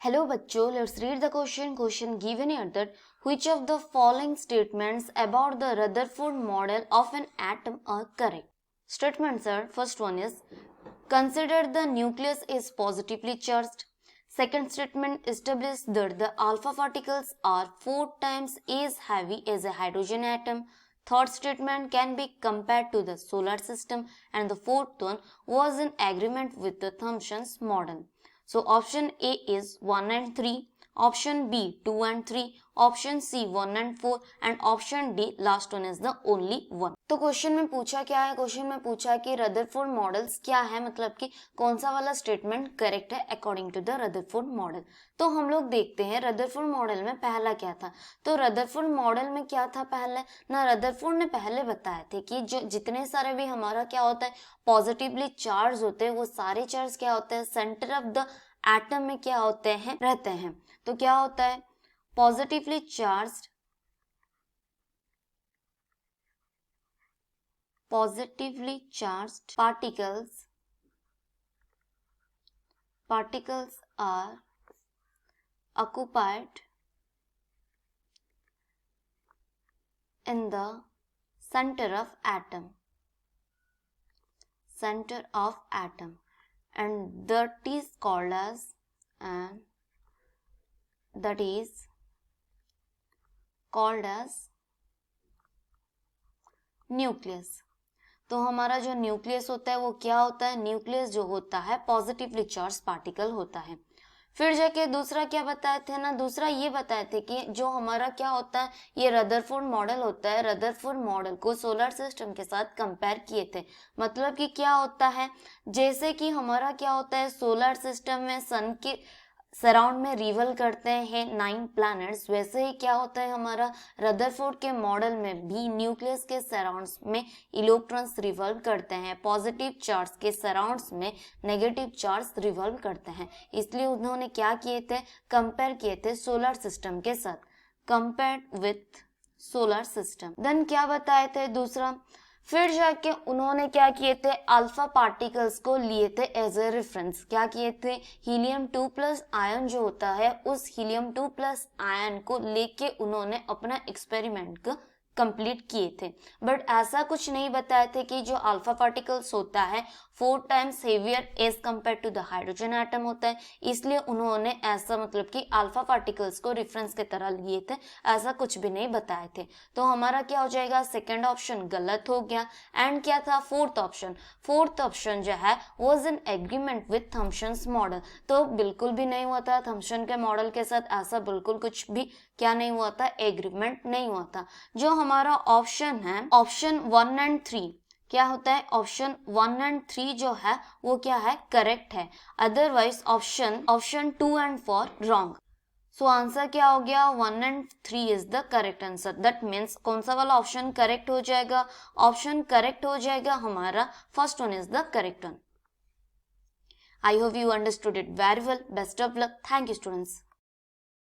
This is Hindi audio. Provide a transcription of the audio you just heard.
Hello बच्चों, let's read the question. Question given here that which of the following statements about the Rutherford model of an atom are correct? Statements are, first one is, consider the nucleus is positively charged. Second statement, establish that the alpha particles are 4 times as heavy as a hydrogen atom. Third statement can be compared to the solar system. And the fourth one was in agreement with the Thomson's model. So option A is 1 and 3, option B 2 and 3, option C 1 and 4 and option D last one is the only one. तो क्वेश्चन में पूछा क्या है? क्वेश्चन में पूछा कि रदरफोर्ड मॉडल्स क्या है, मतलब कि कौन सा वाला स्टेटमेंट करेक्ट है according to the Rutherford model. तो हम लोग देखते हैं रदरफोर्ड मॉडल में पहला क्या था. तो रदरफोर्ड मॉडल में क्या था पहले ना, रदरफोर्ड ने पहले बताए थे कि जो जितने सारे भी हमारा क्या होता है पॉजिटिवली चार्ज होते हैं वो सारे चार्ज क्या होते हैं सेंटर ऑफ द एटम में क्या होते हैं रहते हैं. तो क्या होता है positively charged particles are occupied in the center of atom and that is called as nucleus. तो हमारा जो न्यूक्लियस होता है वो क्या होता है, न्यूक्लियस जो होता है पॉजिटिवली चार्ज पार्टिकल होता है. फिर जाके दूसरा क्या बताए थे ना, दूसरा ये बताए थे कि जो हमारा क्या होता है ये रदरफोर्ड मॉडल होता है. रदरफोर्ड मॉडल को सोलर सिस्टम के साथ कंपेयर किए थे. मतलब कि क्या होता है जैसे कि हमारा क्या होता है सोलर सिस्टम में सन के सराउंड में रिवॉल्व करते हैं 9 प्लैनेट्स, वैसे ही क्या होता है हमारा रदरफोर्ड के मॉडल में भी न्यूक्लियस के सराउंड्स में इलेक्ट्रॉन्स रिवॉल्व करते हैं, पॉजिटिव चार्ज के सराउंड्स में नेगेटिव चार्ज रिवॉल्व करते हैं. इसलिए उन्होंने क्या किए थे कंपेयर किए थे सोलर सिस्टम के साथ, compared with solar system. Then क्या बताए थे दूसरा, फिर जाके उन्होंने क्या किए थे अल्फा पार्टिकल्स को लिए थे एज ए रेफरेंस. क्या किए थे हीलियम 2 प्लस आयन जो होता है उस हीलियम 2 प्लस आयन को लेके उन्होंने अपना एक्सपेरिमेंट को कंप्लीट किए थे. बट ऐसा कुछ नहीं बताए थे कि जो अल्फा पार्टिकल्स होता है 4 times heavier as compare to the hydrogen atom होता है. इसलिए उन्होंने ऐसा मतलब कि अल्फा पार्टिकल्स को रेफरेंस के तरह लिए थे, ऐसा कुछ भी नहीं बताए थे. तो हमारा क्या हो जाएगा सेकेंड ऑप्शन गलत हो गया. एंड क्या था फोर्थ ऑप्शन जो है was in agreement with Thomson's model. तो बिल्कुल भी नहीं हुआ था थॉमसन के मॉडल के साथ, ऐसा बिल्कुल कुछ भी क्या नहीं हुआ था एग्रीमेंट नहीं हुआ था. जो हमारा ऑप्शन है ऑप्शन 1 एंड 3 क्या होता है ऑप्शन 1 एंड 3 जो है वो क्या है करेक्ट है, otherwise option 2 and 4 wrong. So answer क्या हो गया 1 and 3 is the correct answer. That means कौन सा वाला ऑप्शन करेक्ट हो जाएगा, ऑप्शन करेक्ट हो जाएगा हमारा first one is the correct one. I hope you understood it very well. Best of luck. Thank you students.